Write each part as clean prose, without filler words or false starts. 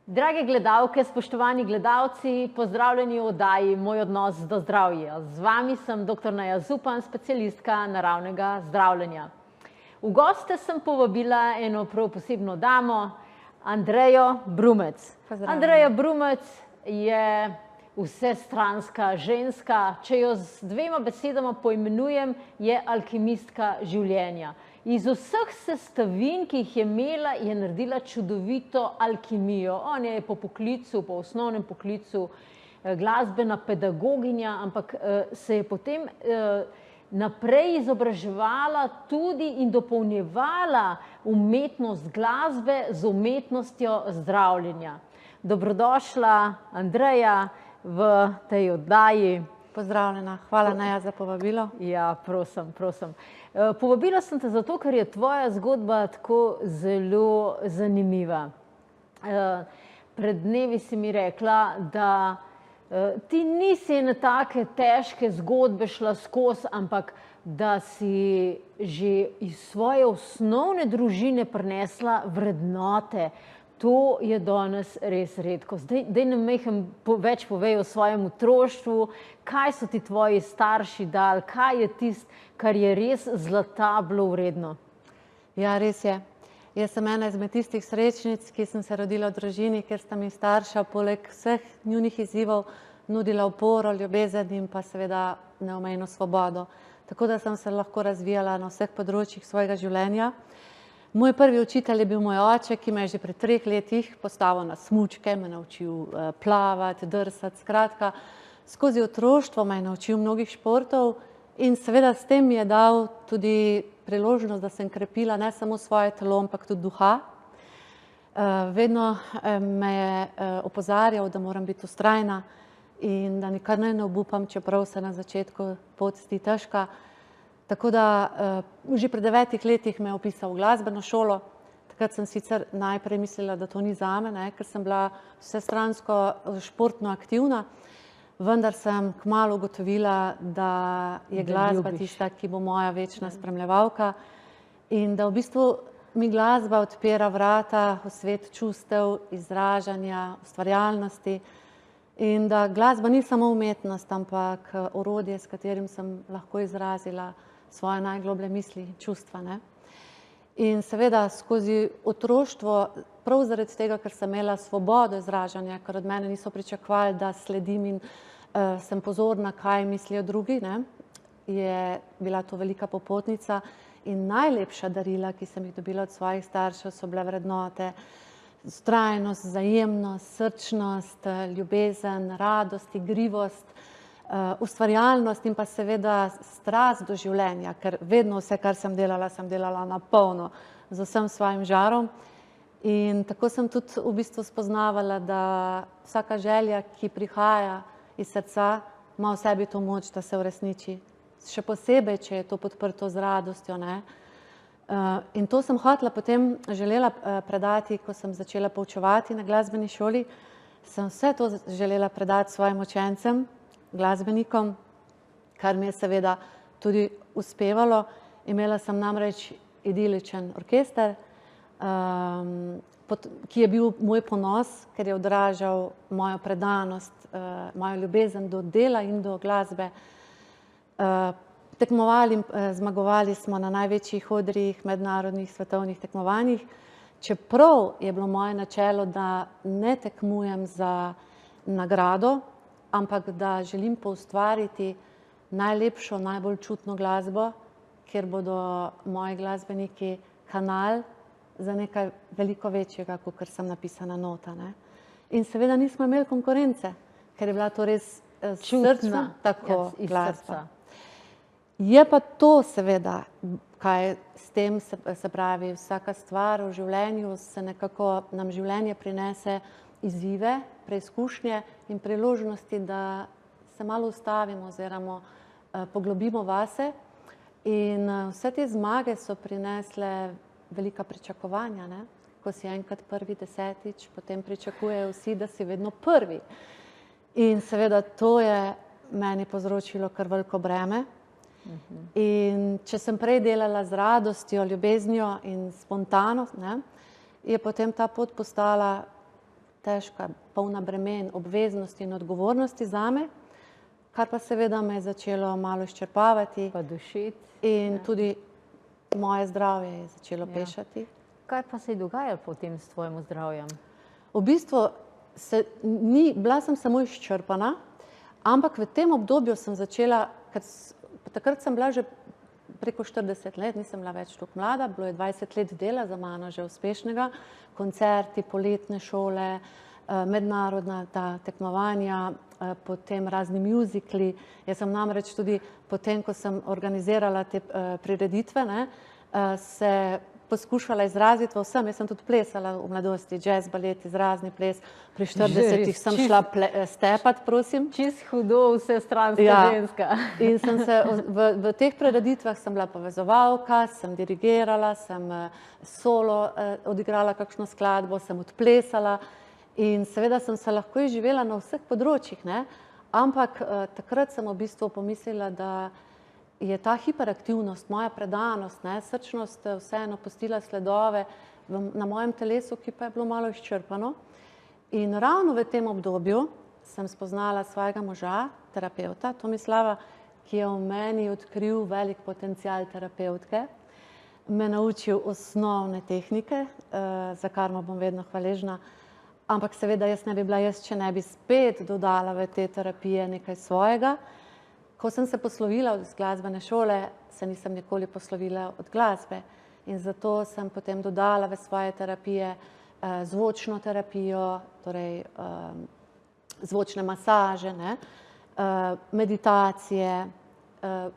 Drage gledalke, spoštovani gledalci, pozdravljeni v oddaji Moj odnos do zdravja. Z vami sem dr. Neja Zupan, specialistka naravnega zdravljenja. V goste sem povabila eno prav posebno damo, Andrejo Brumec. Andreja Brumec je vsestranska ženska, če jo z dvema besedama poimenujem, je alkimistka življenja. Iz vseh sestavin, ki jih je imela, je naredila čudovito alkimijo. Ona je po poklicu, po osnovnem poklicu glasbena pedagoginja, ampak se je potem naprej izobraževala tudi in dopolnjevala umetnost glasbe z umetnostjo zdravljenja. Dobrodošla, Andreja, v tej oddaji. Pozdravljena, hvala Neja za povabilo. Ja, prosim. Povabila sem te zato, ker je tvoja zgodba tako zelo zanimiva. Pred dnevi si mi rekla, da ti nisi na take težke zgodbe šla skozi, ampak da si že iz svoje osnovne družine prinesla vrednote. To je danes res redko. Daj nam več povej o svojem otroštvu, kaj so ti tvoji starši dali, kaj je tisto, kar je res zlata bilo vredno. Ja, res je. Jaz sem ena izmed tistih srečnic, ki sem se rodila v družini, kjer sta mi starša poleg vseh njunih izzivov nudila oporo, ljubezen in pa seveda neomejno svobodo. Tako da sem se lahko razvijala na vseh področjih svojega življenja. Moj prvi učitelj je bil moj oče, ki me je že pri 3 letih postavil na smučke, me naučil plavati, drsati, skratka, skozi otroštvo me je naučil mnogih športov in seveda s tem mi je dal tudi priložnost, da sem krepila ne samo svoje telo, ampak tudi duha. Vedno me je opozarjal, da moram biti vztrajna in da nikar ne obupam, čeprav se na začetku pot zdi težka. Tako da že pri 9 letih me je vpisal v glasbeno šolo. Takrat sem sicer najprej mislila, da to ni zame, ker sem bila vsestransko športno aktivna, vendar sem kmalu ugotovila, da je glasba tista, ki bo moja večna spremljevalka in da v bistvu mi glasba odpira vrata v svet čustev, izražanja, ustvarjalnosti in da glasba ni samo umetnost, ampak orodje, s katerim sem lahko izrazila svoje najgloblje misli in čustva. In seveda skozi otroštvo, prav zaradi tega, ker sem imela svobodo izražanja, ker od mene niso pričakovali, da sledim in sem pozorna, kaj mislijo drugi, je bila to velika popotnica in najlepša darila, ki sem jih dobila od svojih staršev, so bile vrednote, vztrajnost, vzajemnost, srčnost, ljubezen, radost, igrivost, ustvarjalnost in pa seveda strast do življenja, ker vedno vse, kar sem delala na polno, z vsem svojim žarom. In tako sem tudi v bistvu spoznavala, da vsaka želja, ki prihaja iz srca, ima v sebi to moč, da se uresniči. Še posebej, če je to podprto z radostjo. In to sem hotela potem želela predati, ko sem začela poučevati na glasbeni šoli. Sem vse to želela predati svojim učencem, glasbenikom, kar mi je seveda tudi uspevalo. Imela sem namreč idiličen orkester, ki je bil moj ponos, ker je odražal mojo predanost, mojo ljubezen do dela in do glasbe. Tekmovali, zmagovali smo na največjih odrih, mednarodnih, svetovnih tekmovanjih. Čeprav je bilo moje načelo, da ne tekmujem za nagrado, ampak da želim poustvariti najlepšo, najbolj čutno glasbo, kjer bodo moji glasbeniki kanal za nekaj veliko večjega, kakor sem napisana nota. In seveda nismo imeli konkurence, ker je bila to res srčna tako glasba. Je pa to seveda, kaj s tem se pravi, vsaka stvar v življenju se nekako nam življenje prinese izzive, preizkušnje in priložnosti, da se malo ustavimo oziroma poglobimo vase. In vse te zmage so prinesle velika pričakovanja. Ko si enkrat prvi 10-ič, potem pričakujejo vsi, da si vedno prvi. In seveda to je meni povzročilo kar veliko breme. In če sem prej delala z radostjo, ljubeznijo in spontano, je potem ta pot postala težka, polna bremen, obveznosti in odgovornosti zame, kar pa seveda me je začelo malo izčrpavati. Pa dušiti. In tudi moje zdravje je začelo pešati. Kaj pa se je dogajalo potem s tvojim zdravjem? V bistvu bila sem samo izčrpana, ampak v tem obdobju sem začela, ker takrat sem bila že preko 40 let, nisem bila več toliko mlada, bilo je 20 let dela za mano že uspešnega, koncerti, poletne šole, mednarodna tekmovanja, potem razni mjuzikli. Jaz sem namreč tudi potem, ko sem organizirala te prireditve, se poskušala izraziti v vsem. Jaz sem tudi plesala v mladosti, jazz, balet, izrazni ples. Pri 40-ih sem šla stepat, prosim. Čist hudo, vsestranska ženska. In sem se v teh prireditvah sem bila povezovalka, sem dirigirala, sem solo odigrala kakšno skladbo, sem odplesala in seveda sem se lahko izživela na vseh področjih, ampak takrat sem v bistvu pomislila, da je ta hiperaktivnost, moja predanost, srčnost vseeno pustila sledove na mojem telesu, ki pa je bilo malo izčrpano. In ravno v tem obdobju sem spoznala svojega moža, terapevta, Tomislava, ki je v meni odkril velik potencial terapevtke, me naučil osnovne tehnike, za kar mu bom vedno hvaležna. Ampak seveda jaz ne bi bila jaz, če ne bi spet dodala v te terapije nekaj svojega. Ko sem se poslovila od glasbene šole, se nisem nikoli poslovila od glasbe. In zato sem potem dodala v svoje terapije zvočno terapijo, torej zvočne masaže, meditacije,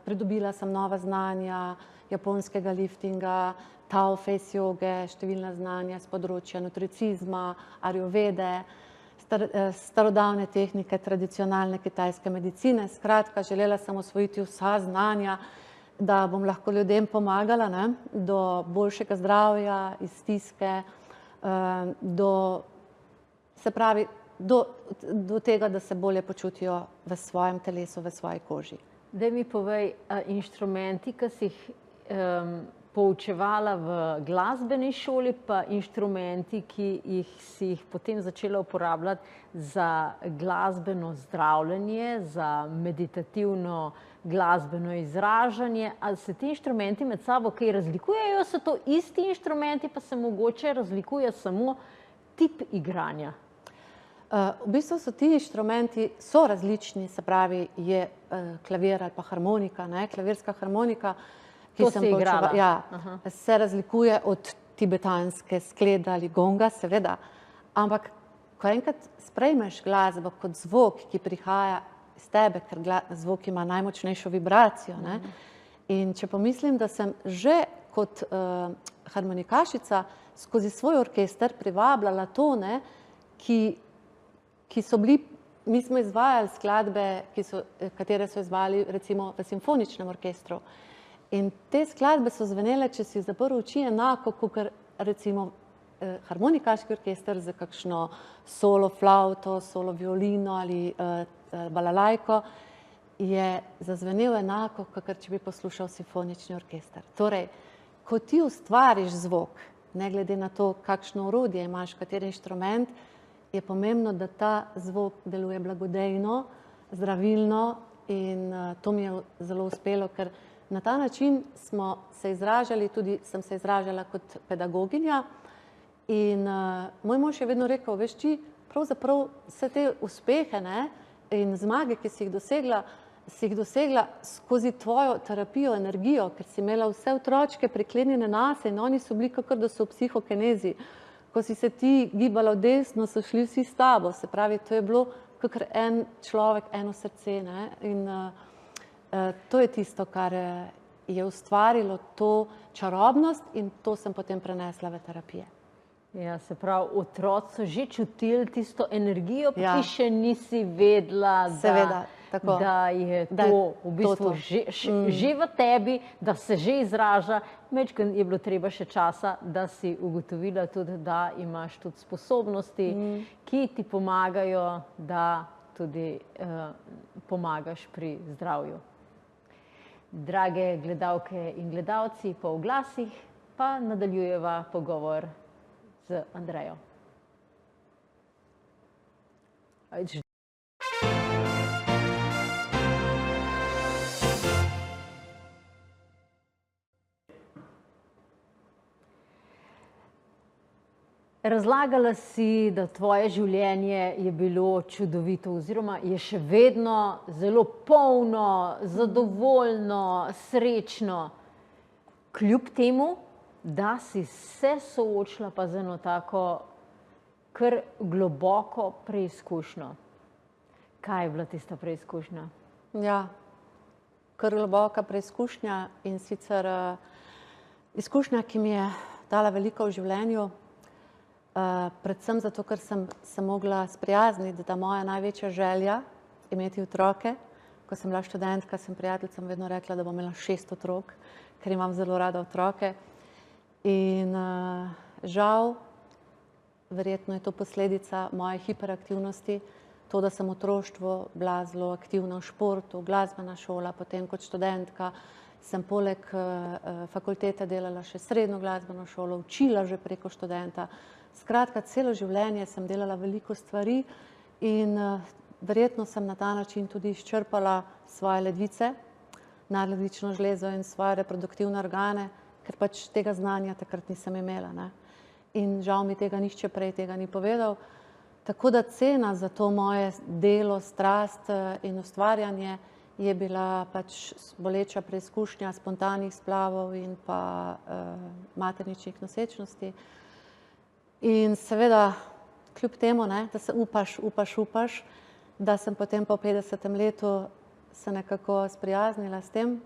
pridobila sem nova znanja japonskega liftinga, Tao face joge, številna znanja z področja nutricizma, ajurvede, starodavne tehnike, tradicionalne kitajske medicine. Skratka, želela sem osvojiti vsa znanja, da bom lahko ljudem pomagala do boljšega zdravja, iz stiske, do tega, da se bolje počutijo v svojem telesu, v svoji koži. Daj mi povej, inštrumenti, ki si jih poučevala v glasbeni šoli, pa inštrumenti, ki si jih potem začela uporabljati za glasbeno zdravljenje, za meditativno glasbeno izražanje. Ali se ti inštrumenti med sabo kaj razlikujejo? So to isti inštrumenti, pa se mogoče razlikuje samo tip igranja? V bistvu so ti inštrumenti različni, se pravi, je klavir ali pa harmonika, klavirska harmonika, ki sem poučevala. Ja, se razlikuje od tibetanske sklede ali gonga, seveda. Ampak, ko enkrat sprejmeš glasbo kot zvok, ki prihaja iz tebe, ker zvok ima najmočnejšo vibracijo, in če pomislim, da sem že kot harmonikašica skozi svoj orkester privabljala tone, ki so bili, mi smo izvajali skladbe, katere so izvajali recimo v simfoničnem orkestru. In te skladbe so zvenele, če si zaprl oči, enako kot recimo harmonikaški orkester za kakšno solo flavto, solo violino ali balalajko, je zazvenel enako, kakor če bi poslušal simfonični orkester. Torej, ko ti ustvariš zvok, ne glede na to, kakšno orodje imaš, kateri inštrument, je pomembno, da ta zvok deluje blagodejno, zdravilno in to mi je zelo uspelo, ker na ta način smo se izražali, tudi sem se izražala kot pedagoginja in moj mož je vedno rekel, veš ti, pravzaprav vse te uspehe in zmage, ki si jih dosegla skozi tvojo terapijo, energijo, ker si imela vse otročke priklenjene nase in oni so bili kakor, da so v psihokinezi. Ko si se ti gibala v desno, so šli vsi s tabo, se pravi, to je bilo kakor en človek, eno srce, in to je tisto, kar je ustvarilo to čarobnost in to sem potem prenesla v terapije. Ja, se pravi, otroci so že čutili tisto energijo, pa ti še nisi vedela, da je to v bistvu že v tebi, da se že izraža. Majčkeno je bilo treba še časa, da si ugotovila tudi, da imaš tudi sposobnosti, ki ti pomagajo, da tudi pomagaš pri zdravju. Drage gledalke in gledalci, po oglasih pa nadaljujeva pogovor z Andrejo. Razlagala si, da tvoje življenje je bilo čudovito oziroma je še vedno zelo polno, zadovoljno, srečno. Kljub temu, da si se soočila pa z eno tako kar globoko preizkušnjo. Kaj je bila tista preizkušnja? Ja, kar globoka preizkušnja in sicer izkušnja, ki mi je dala veliko v življenju, predvsem zato, ker sem se mogla sprijazniti, da moja največja želja imeti otroke. Ko sem bila študentka, sem prijateljicam vedno rekla, da bom imela 6 otrok, ker imam zelo rada otroke. In žal, verjetno je to posledica moje hiperaktivnosti, to, da sem v otroštvu bila zelo aktivna v športu, glasbena šola, potem kot študentka sem poleg fakultete delala še srednjo glasbeno šolo, učila že preko študenta. Skratka, celo življenje sem delala veliko stvari in verjetno sem na ta način tudi izčrpala svoje ledvice, nadledvično žlezo in svoje reproduktivne organe, ker pač tega znanja takrat nisem imela, ne. In žal mi tega nihče prej tega ni povedal. Tako da cena za to moje delo, strast in ustvarjanje je bila pač boleča preizkušnja spontanih splavov in pa materničnih nosečnosti. In seveda, kljub temu, ne, da se upaš, da sem potem po 50. letu se nekako sprijaznila s tem,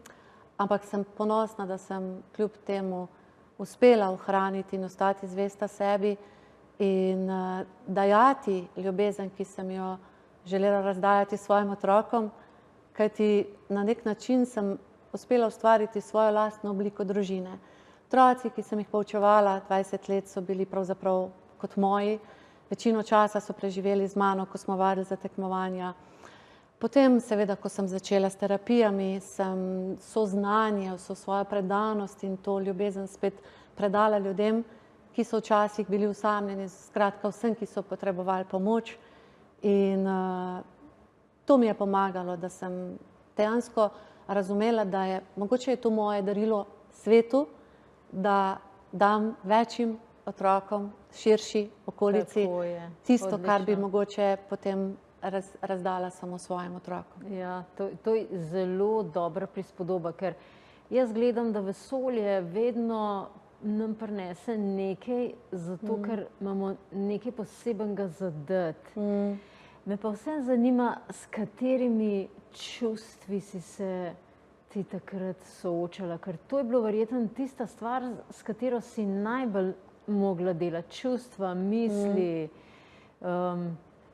ampak sem ponosna, da sem kljub temu uspela ohraniti in ostati zvesta sebi in dajati ljubezen, ki sem jo želela razdajati svojim otrokom, kajti na nek način sem uspela ustvariti svojo lastno obliko družine. Otroci, ki sem jih poučevala 20 let, so bili pravzaprav kot moji. Večino časa so preživeli z mano, ko smo vadili za tekmovanja. Potem, seveda, ko sem začela s terapijami, sem vso znanje, vso svojo predanost in to ljubezen spet predala ljudem, ki so včasih bili osamljeni, skratka vsem, ki so potrebovali pomoč. In to mi je pomagalo, da sem dejansko razumela, da je mogoče je to moje darilo svetu, da dam večjim otrokom, širši okolici, tisto, kar bi mogoče potem razdala samo svojim otrokom. Ja, to je zelo dobra prispodoba, ker jaz gledam, da vesolje vedno nam prinese nekaj, zato ker imamo nekaj posebenega za dati. Me pa vseeno zanima, s katerimi čustvi si se ti takrat soočala, ker to je bilo verjetno tista stvar, s katero si najbolj mogla delati, čustva, misli.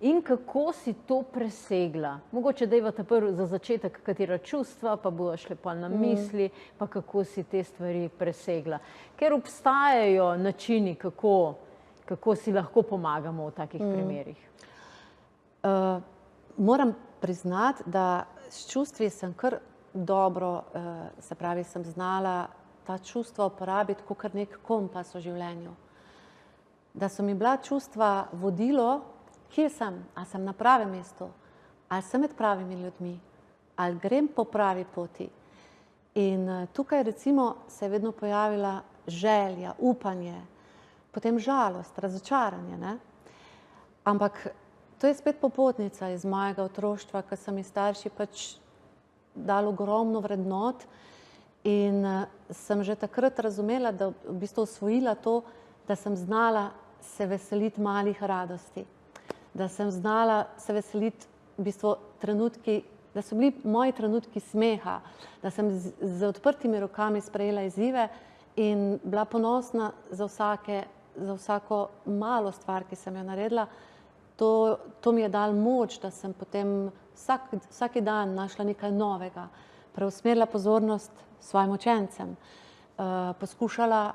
In kako si to presegla? Mogoče dajva prvo za začetek, katera čustva, pa bojo šle pa na misli, pa kako si te stvari presegla. Ker obstajajo načini, kako si lahko pomagamo v takih primerih. Moram priznati, da s čustvi sem kar dobro, se pravi, sem znala ta čustva uporabiti kot nek kompas v življenju. Da so mi bila čustva vodilo, kje sem, ali sem na pravem mestu, ali sem med pravimi ljudmi, ali grem po pravi poti. In tukaj recimo se je vedno pojavila želja, upanje, potem žalost, razočaranje, ne. Ampak to je spet popotnica iz mojega otroštva, ko so mi starši pač dali ogromno vrednot in sem že takrat razumela, da v bistvu osvojila to, da sem znala se veseliti malih radosti. Da sem znala se veseliti v bistvu trenutki, da so bili moji trenutki smeha, da sem z odprtimi rokami sprejela izzive in bila ponosna za vsako malo stvar, ki sem jo naredila. To mi je dalo moč, da sem potem vsak dan našla nekaj novega, preusmerila pozornost svojim učencem, poskušala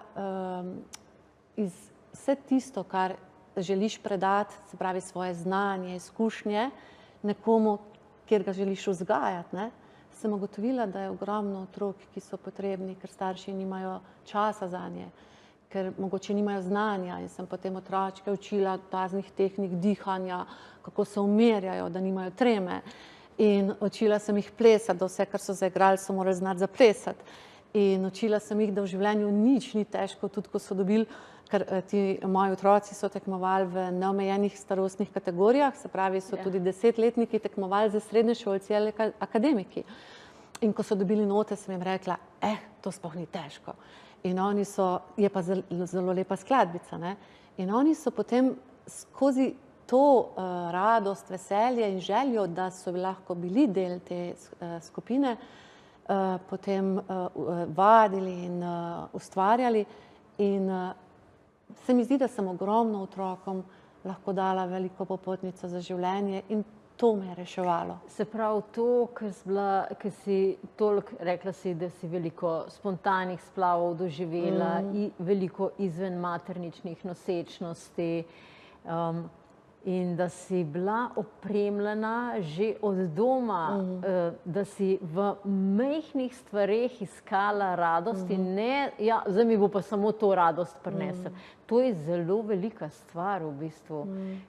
vse tisto, kar želiš predati, se pravi svoje znanje, izkušnje nekomu, kjer ga želiš vzgajati, ne, sem ugotovila, da je ogromno otrok, ki so potrebni, ker starši nimajo časa zanje, ker mogoče nimajo znanja in sem potem otročke učila raznih tehnik dihanja, kako se umirjajo, da nimajo treme. In učila sem jih plesati, da vse, kar so zaigrali, so morali znati zaplesati. In učila sem jih, da v življenju nič ni težko, tudi ko so dobili, ker ti moji otroci so tekmovali v neomejenih starostnih kategorijah, se pravi, so tudi 10-letniki tekmovali za srednješolci ali akademiki. In ko so dobili note, sem jim rekla, to sploh ni težko. In oni so, je pa zelo lepa skladbica, ne? In oni so potem skozi to radost, veselje in željo, da so lahko bili del te skupine, potem vadili in ustvarjali. In se mi zdi, da sem ogromno otrokom lahko dala veliko popotnico za življenje in to me je reševalo. Se pravi to, ker si toliko, rekla si, da si veliko spontanih splavov doživela, veliko izven materničnih nosečnosti, in da si bila opremljena že od doma, da si v majhnih stvareh iskala radost in ne, ja, zdaj mi bo pa samo to radost prinesel. To je zelo velika stvar v bistvu,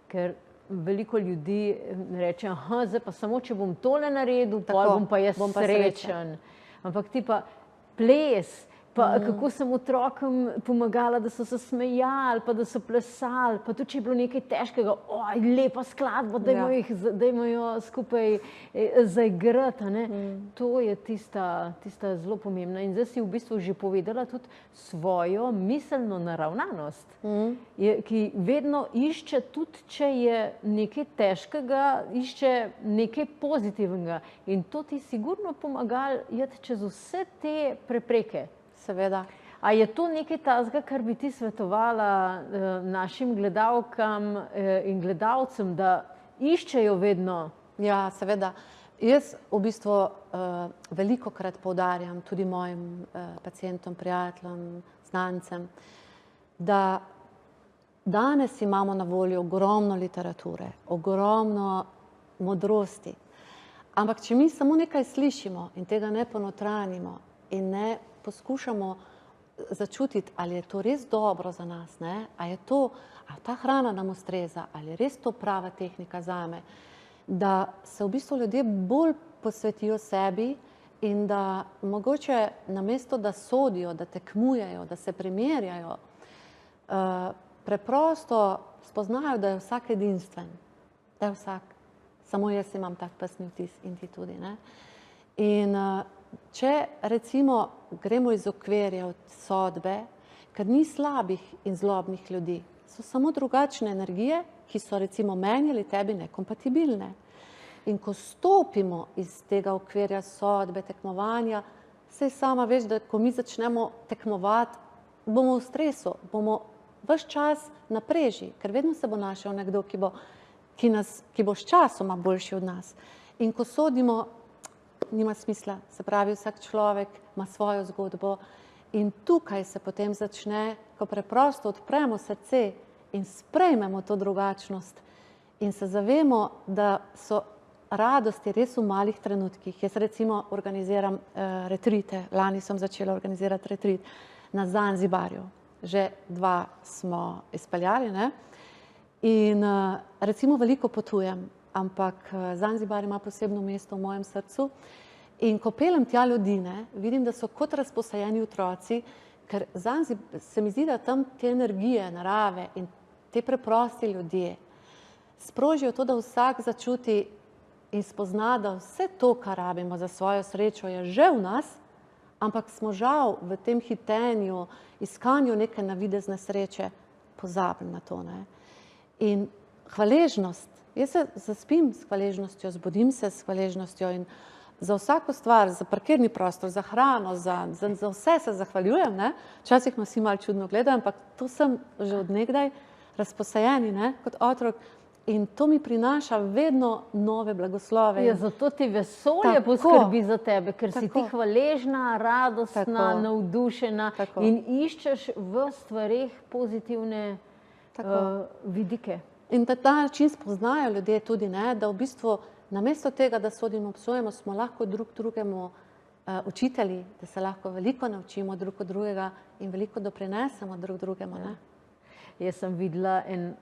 ker veliko ljudi reče, zdaj pa samo, če bom tole naredil, bom pa jaz srečen. Ampak ti pa ples, pa kako sem otrokom pomagala, da so se smejali, pa da so plesali, pa tudi, če je bilo nekaj težkega, lepa skladba, dajmo jo skupaj zaigrati, ne. To je tista zelo pomembna. In zdaj si v bistvu že povedala tudi svojo miselno naravnanost, ki vedno išče, tudi če je nekaj težkega, išče nekaj pozitivnega. In to ti sigurno pomagalo iti čez vse te prepreke. Seveda. A je to nekaj takega, kar bi ti svetovala našim gledalkam in gledalcem, da iščejo vedno? Ja, seveda. Jaz v bistvu velikokrat poudarjam tudi mojim pacientom, prijateljem, znancem, da danes imamo na voljo ogromno literature, ogromno modrosti. Ampak če mi samo nekaj slišimo in tega ne ponotranjimo in ne poskušamo začutiti, ali je to res dobro za nas, ne? Ali ta hrana nam ustreza, ali je res to prava tehnika zame, da se v bistvu ljudje bolj posvetijo sebi in da mogoče namesto, da sodijo, da tekmujejo, da se primerjajo, preprosto spoznajo, da je vsak edinstven, da je vsak, samo jaz imam tak prstni vtis in ti tudi, ne? In če recimo gremo iz okvirja od sodbe, ker ni slabih in zlobnih ljudi, so samo drugačne energije, ki so recimo meni ali tebi nekompatibilne. In ko stopimo iz tega okvirja sodbe, tekmovanja, saj sama veš, da ko mi začnemo tekmovati, bomo v stresu, bomo ves čas na preži, ker vedno se bo našel nekdo, ki bo s časoma boljši od nas. In ko sodimo, nima smisla, se pravi, vsak človek ima svojo zgodbo in tukaj se potem začne, ko preprosto odpremo srce in sprejmemo to drugačnost in se zavemo, da so radosti res v malih trenutkih. Jaz recimo organiziram retrite, lani sem začela organizirati retrit na Zanzibarju, že 2 smo izpeljali, ne? In recimo veliko potujem, ampak Zanzibar ima posebno mesto v mojem srcu. In ko peljem tja ljudi, vidim, da so kot razposajeni otroci, ker se mi zdi, da tam te energije, narave in te preprosti ljudje sprožijo to, da vsak začuti in spozna, da vse to, kar rabimo za svojo srečo, je že v nas, ampak smo žal v tem hitenju, iskanju neke navidezne sreče pozabili na to, ne? In hvaležnost. Jaz se zaspim s hvaležnostjo, zbudim se s hvaležnostjo in za vsako stvar, za parkirni prostor, za hrano, za vse se zahvaljujem, ne? Včasih me vsi malo čudno gledajo, ampak to sem že od nekdaj razposajeni, ne? Kot otrok. In to mi prinaša vedno nove blagoslove. Ja, zato ti vesolje poskrbi za tebe, ker si ti hvaležna, radostna, navdušena in iščeš v stvareh pozitivne vidike. In na ta način spoznajo ljudje tudi, da v bistvu namesto tega, da sodimo, obsojamo, smo lahko drug drugemu učitelji, da se lahko veliko naučimo drug od drugega in veliko doprinesemo drug drugemu. Ne? Jaz sem videla en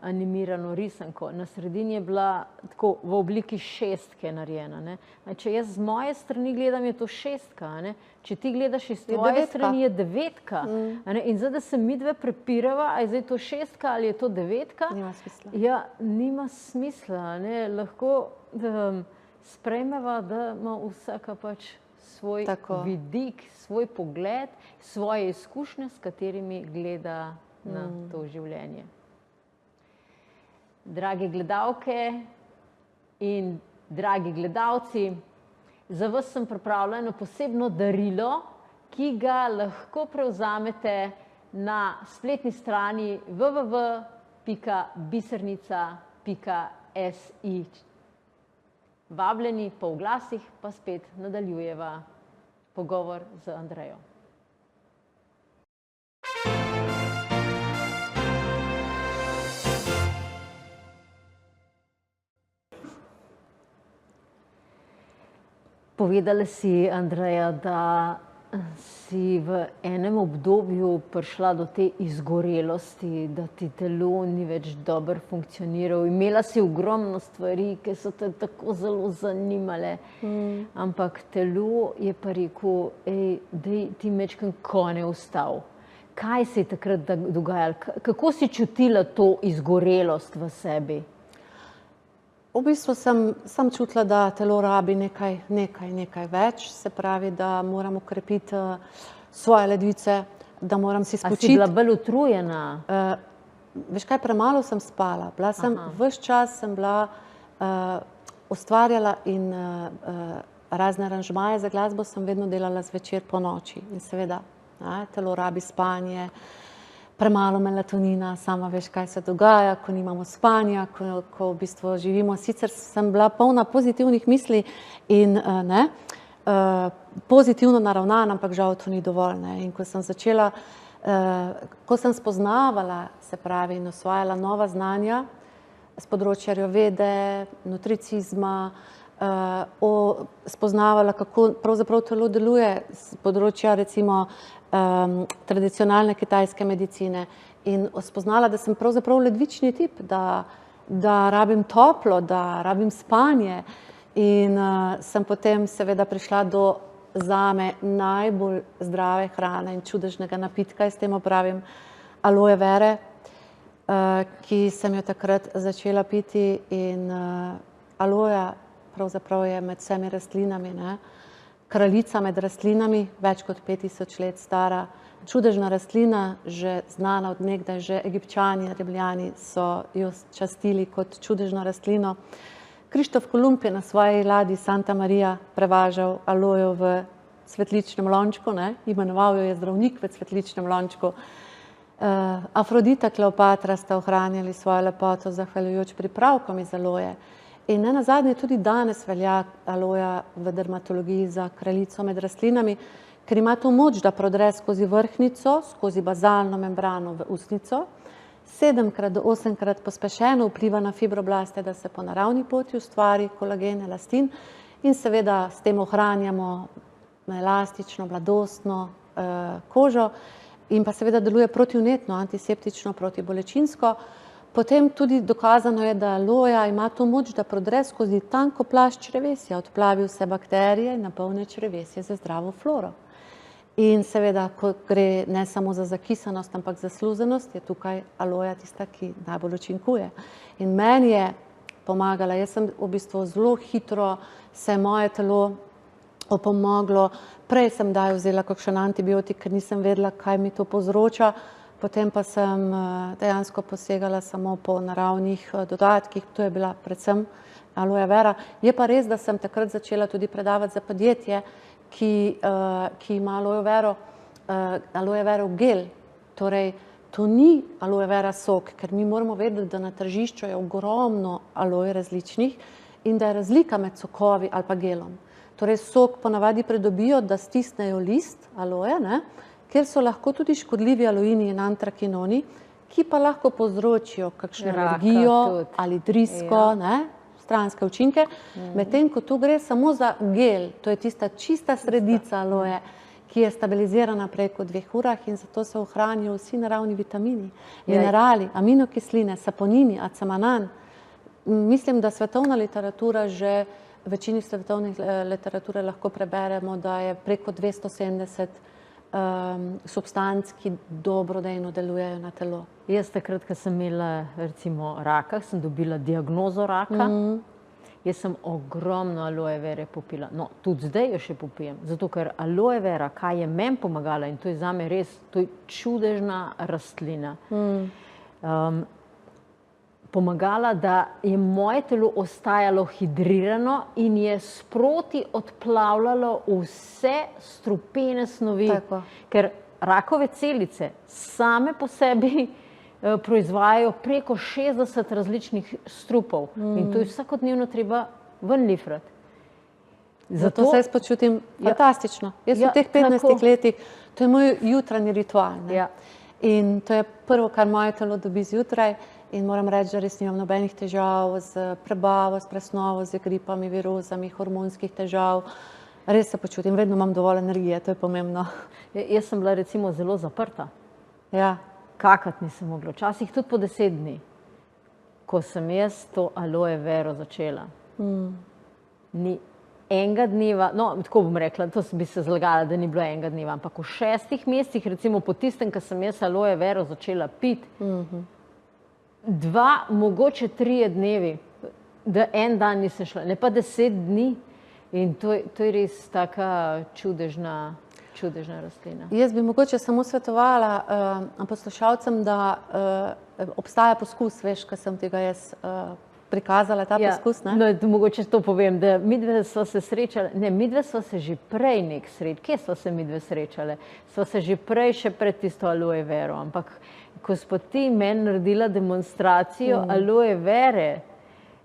animirano risanko. Na sredini je bila tako v obliki šestke narejena. Ne? Če jaz z moje strani gledam, je to šestka. Ne? Če ti gledaš iz tvoje strani, je devetka. Ne? In zdaj, da se midve prepirava, a je zdaj to šestka ali je to devetka? Nima smisla. Ja, nima smisla. Ne? Lahko sprejmeva, da ima vsaka pač svoj vidik, svoj pogled, svoje izkušnje, s katerimi gleda na to življenje. Drage gledalke in dragi gledalci, za vas sem pripravila eno posebno darilo, ki ga lahko prevzamete na spletni strani www.bisernica.si. Vabljeni po oglasih pa spet nadaljujeva pogovor z Andrejo. Povedala si, Andreja, da si v enem obdobju prišla do te izgorelosti, da ti telo ni več dobro funkcioniralo. Imela si ogromno stvari, ki so te tako zelo zanimale, ampak telo je pa rekel, daj ti majčkeno konje ustavil. Kaj se je takrat dogajalo? Kako si čutila to izgorelost v sebi? V bistvu sem čutila, da telo rabi nekaj več, se pravi, da moram ukrepiti svoje ledvice, da moram si spočiti. A si bila bolj utrujena? Veš kaj, premalo sem spala. Ves čas sem bila, ustvarjala in razne aranžmaje za glasbo sem vedno delala zvečer po noči. In seveda, telo rabi spanje, premalo melatonina, sama veš, kaj se dogaja, ko nimamo spanja, ko v bistvu živimo. Sicer sem bila polna pozitivnih misli in pozitivno naravnana, ampak žal to ni dovolj. In ko sem začela, ko sem spoznavala, se pravi, in osvajala nova znanja z področja ajurvede, nutricizma, spoznavala, kako pravzaprav telo deluje z področja, recimo, tradicionalne kitajske medicine in spoznala, da sem pravzaprav ledvični tip, da rabim toplo, da rabim spanje in sem potem seveda prišla do zame najbolj zdrave hrane in čudežnega napitka, s tem opravim aloe vere, ki sem jo takrat začela piti in aloja pravzaprav je med vsemi rastlinami, kraljica med rastlinami, več kot 5000 let stara, čudežna rastlina, že znana od nekdaj, že Egipčani, Rimljani so jo častili kot čudežno rastlino. Krištof Kolumb je na svoji ladji Santa Maria prevažal alojo v cvetličnem lončku, imenoval jo je zdravnik v cvetličnem lončku. Afrodita, Kleopatra sta ohranjali svojo lepoto zahvaljujoč pripravkom iz aloje. In nenazadnje tudi danes velja aloja v dermatologiji za kraljico med rastlinami, ker ima to moč, da prodre skozi vrhnjico, skozi bazalno membrano v ustnico, 7-krat do 8-krat pospešeno vpliva na fibroblaste, da se po naravni poti ustvari kolagen, elastin in seveda s tem ohranjamo elastično, mladostno kožo in pa seveda deluje protivnetno, antiseptično, protibolečinsko. Potem tudi dokazano je, da aloja ima to moč, da prodre skozi tanko plast črevesja, odplavi vse bakterije in napolni črevesje za zdravo floro. In seveda, ko gre ne samo za zakisanost, ampak za sluzenost, je tukaj aloja tista, ki najbolj učinkuje. In meni je pomagala, jaz sem v bistvu zelo hitro, se je moje telo opomoglo, prej sem vzela kakšen antibiotik, ker nisem vedela, kaj mi to povzroča. Potem pa sem dejansko posegala samo po naravnih dodatkih, to je bila predvsem aloe vera. Je pa res, da sem takrat začela tudi predavati za podjetje, ki ima aloe vero gel. Torej, to ni aloe vera sok, ker mi moramo vedeti, da na tržišču je ogromno aloe različnih in da je razlika med sokovi ali pa gelom. Torej, sok ponavadi pridobijo, da stisnejo list aloe, kjer so lahko tudi škodljivi aloini in antrakinoni, ki pa lahko povzročijo kakšno alergijo ali drisko, stranske učinke, medtem ko tu gre samo za gel, to je tista čista sredica aloje, ki je stabilizirana preko 2 urah in zato se ohranijo vsi naravni vitamini, minerali, aminokisline, saponini, acamanan. Mislim, da svetovna literatura že v večini svetovnih literature lahko preberemo, da je preko 270 substanc, ki dobrodejno delujejo na telo. Jaz takrat, ko sem imela recimo raka, sem dobila diagnozo raka, jaz sem ogromno aloe vere popila. No, tudi zdaj jo še popijem, zato ker aloe vera, kaj je meni pomagala in to je zame res, to je čudežna rastlina. Pomagala, da je moje telo ostajalo hidrirano in je sproti odplavljalo vse strupene snovi. Tako. Ker rakove celice same po sebi proizvajajo preko 60 različnih strupov in to je vsakodnevno treba ven lifrati. Zato se jaz počutim fantastično. Jaz v teh 15 letih, to je moj jutranji ritual. In to je prvo, kar moje telo dobi zjutraj. In moram reči, da res nimam nobenih težav z prebavo, s presnovo, z gripami, virozami, hormonskih težav. Res se počutim, vedno imam dovolj energije, to je pomembno. Jaz sem bila recimo zelo zaprta. Ja. Kakati nisem mogla, včasih tudi po 10 dni, ko sem jaz to aloe vero začela. Ni enega dneva, no, tako bom rekla, to bi se zlagala, da ni bilo enega dneva, ampak v 6 mesecih, recimo po tistem, ko sem jaz aloe vero začela piti, 2, mogoče 3 dnevi, da en dan nisem šla, ne pa 10 dni. In to je res taka čudežna rastlina. Jaz bi mogoče samo svetovala poslušalcem, da obstaja poskus, veš, ko sem tega jaz prikazala, ta poskus. No, mogoče to povem, da midve sva se srečali, ne, midve sva se že prej kje sva se midve srečale? Sva se že prej, še pred tisto aloe vero, ampak ko si pa ti meni naredila demonstracijo aloe vere,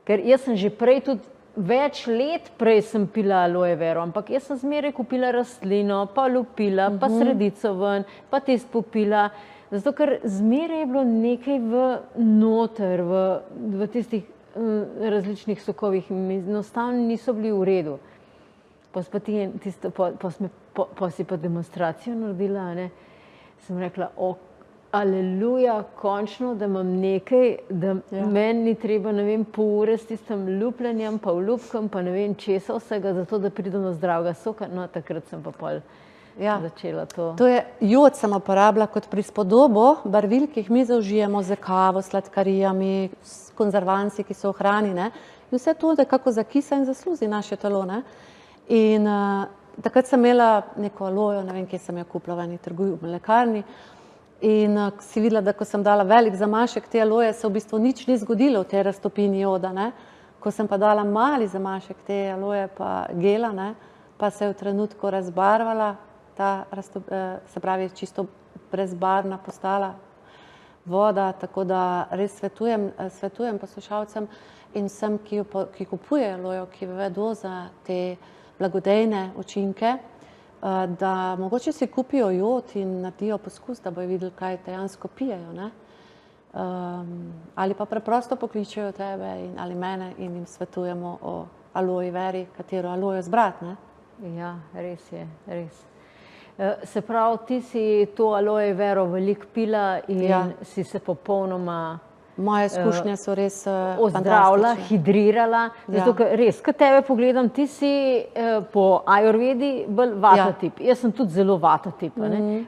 ker jaz sem že prej tudi več let prej sem pila aloe vero, ampak jaz sem zmeraj kupila rastlino, pa lupila, pa sredico ven, pa tisto popila, zato ker zmeraj je bilo nekaj noter, v tistih različnih sokovih in enostavno niso bili v redu. Pa si pa demonstracijo naredila, ne, sem rekla, aleluja, končno, da imam nekaj, da meni ni treba, ne vem, pol ure s tistim lupljenjem, pa vlupkam, pa ne vem česa vsega, zato da pridem do zdravega soka. No, takrat sem pa pol začela to. To je, jod sem uporabila kot prispodobo barvil, ki jih mi zaužijemo z kavo, sladkarijami, s konzervansi, ki so v hrani, ne. In vse to nekako zakisa in zasluzi naše telo, ne. In takrat sem imela neko alojo, ne vem, kje sem jo kupila, v eni trgovini, v mlekarni. In si videla, da ko sem dala velik zamašek te aloje, se v bistvu nič ni zgodilo v tej raztopini joda, ne. Ko sem pa dala mali zamašek te aloje pa gela, ne, pa se je v trenutku razbarvala, se pravi, čisto brezbarvna postala voda, tako da res svetujem poslušalcem in vsem, ki kupujejo alojo, ki vedo za te blagodejne učinke, da mogoče si kupijo jod in naredijo poskus, da bojo videli, kaj dejansko pijejo, ne. Ali pa preprosto pokličejo tebe ali mene in jim svetujemo o aloe veri, katero alojo zbrati, ne. Ja, res je, res. Se pravi, ti si to aloe vero veliko pila in si se popolnoma moje izkušnje so res ozdravila, hidrirala. Zato, ker res, ko tebe pogledam, ti si po ajurvedi bolj vata tip. Jaz sem tudi zelo vata tip.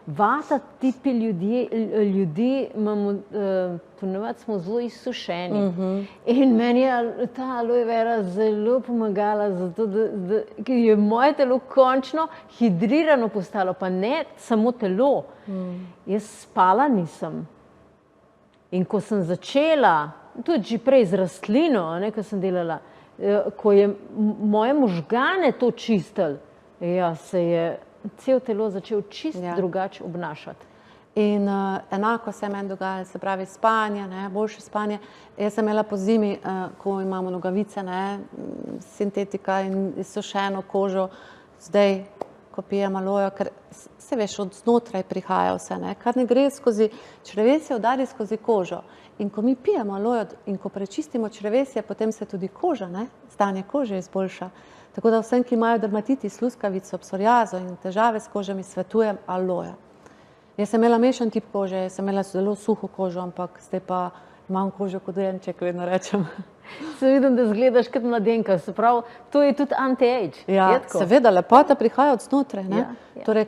Vata tipi ljudi imamo, ponavadi smo zelo izsušeni. In meni je ta aloe vera zelo pomagala, zato da je moje telo končno hidrirano postalo, pa ne samo telo. Jaz spala nisem. In ko sem začela, tudi že prej z rastlino, ko sem delala, ko je moje možgane to čistilo, se je cel telo začel čisto drugače obnašati. In enako se je meni dogajalo, se pravi spanje, boljše spanje. Jaz sem imela po zimi, ko imamo nogavice, sintetika in izsušeno kožo, zdaj, ko pijem alojo, ker se veš, od znotraj prihaja vse, ne? Kar ne gre skozi črevesje, udari skozi kožo. In ko mi pijemo alojo in ko prečistimo črevesje, potem se tudi koža, ne? Stanje kože izboljša. Tako da vsem, ki imajo dermatitis, luskavico, psoriazo in težave s kožami, svetujem alojo. Jaz sem imela mešan tip kože, jaz sem imela zelo suho kožo, ampak zdaj pa imam kožo kot dojenček, vedno rečem. Se vidim, da izgledaš kot mladenka, se pravi, to je tudi anti-age. Ja, seveda, lepota prihaja od znotraj, ne? Ja. Torej,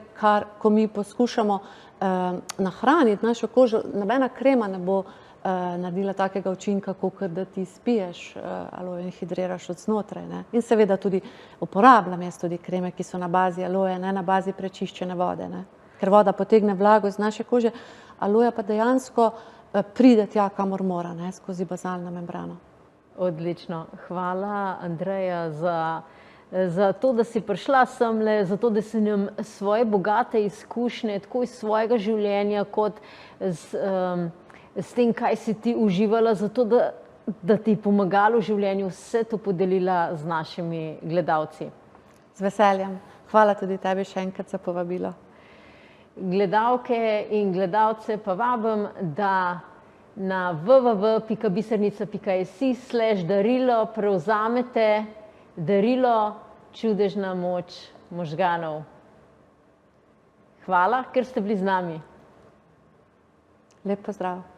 ko mi poskušamo nahraniti našo kožo, nobena krema ne bo naredila takega učinka, kot da ti spiješ alojo in hidriraš od znotraj, ne? In seveda tudi uporabljam jaz tudi kreme, ki so na bazi aloje, ne na bazi prečiščene vode, ne? Ker voda potegne vlago iz naše kože, aloja pa dejansko pride tja, kamor mora, ne? Skozi bazalno membrano. Odlično. Hvala, Andreja, za to, da si prišla semle, za to, da si nam svoje bogate izkušnje, tako iz svojega življenja, kot s tem, kaj si ti uživala, zato da ti je pomagalo v življenju, vse to podelila z našimi gledalci. Z veseljem. Hvala tudi tebi še enkrat za povabilo. Gledalke in gledalce pa vabim, da na www.bisernica.si/darilo prevzamete darilo Čudežna moč možganov. Hvala, ker ste bili z nami. Lep pozdrav.